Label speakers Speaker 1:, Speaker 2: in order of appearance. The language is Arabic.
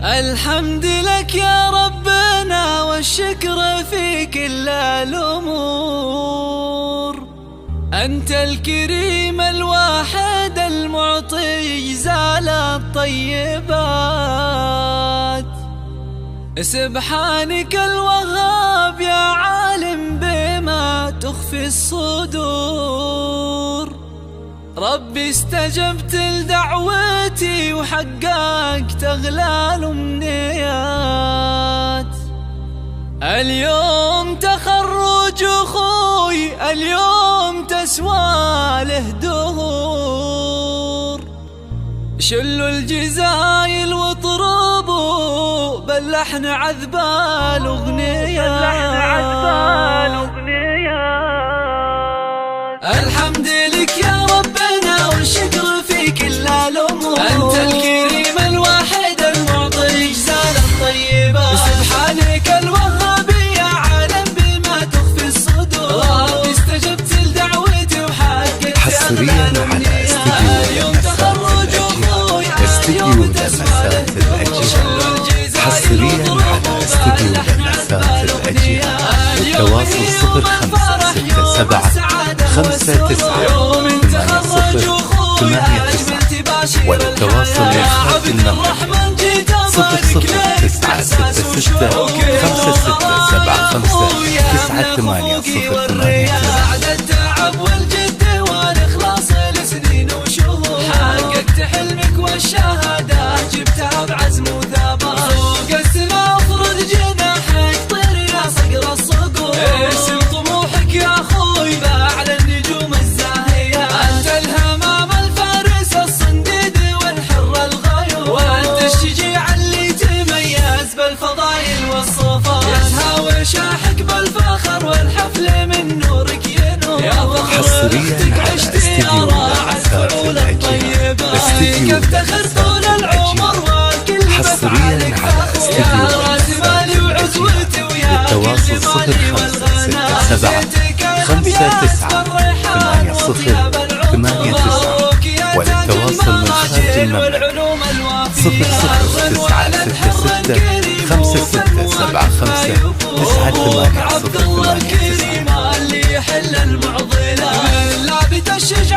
Speaker 1: الحمد لك يا ربنا والشكر في كل الأمور. أنت الكريم الواحد المعطي زال الطيبات. سبحانك الوهاب يا عالم بما تخفي الصدور. ربي استجبت لدعوتي وحققت أغلى الأمنيات. اليوم تخرج أخوي، اليوم تسوى له دهور. شلوا الجزايل واطربوا باللحن عذب الأغنيات. الحمد لك يا ربنا والشكر في كل الأمور. أنت الكريم الواحد المعطي جزال الطيبات. سبحانك الوهاب يا عالم بما تخفي الصدور. ربي استجبت لدعوتي وحققت
Speaker 2: حصريا على
Speaker 1: اليوم تخرج أخوي، اليوم تسوى له
Speaker 2: حصريا على استديو لمسات الأجيال. التواصل 0567598089 والتواصل من خارج المملكة 0096656759.
Speaker 1: بعد التعب والجد والإخلاص لسنين وشهور. حققت حلمك والشهادة جبتها بعزم وثبات. فوق السما افرد جناحك طير يا صقر الصقور. ارسم طموحك يا اخوي باعلى النجوم الزاهية. انت الهمام الفارس الصنديد والحر الغيور. وانت الشجيع اللي تميز بالفضايل والصفات. يزهى وشاحك بالفخر والحفل من نورك ينور. يا
Speaker 2: حصريا على استديو لمسات الأجيال. استديو
Speaker 1: افتخر طول العمر والكل
Speaker 2: حصريا على استديو لمسات الأجيال. التواصل 0565698089 والتواصل من خارج المملكة 0096656759.
Speaker 1: اللي يحل المعضلة. لابد الشجاع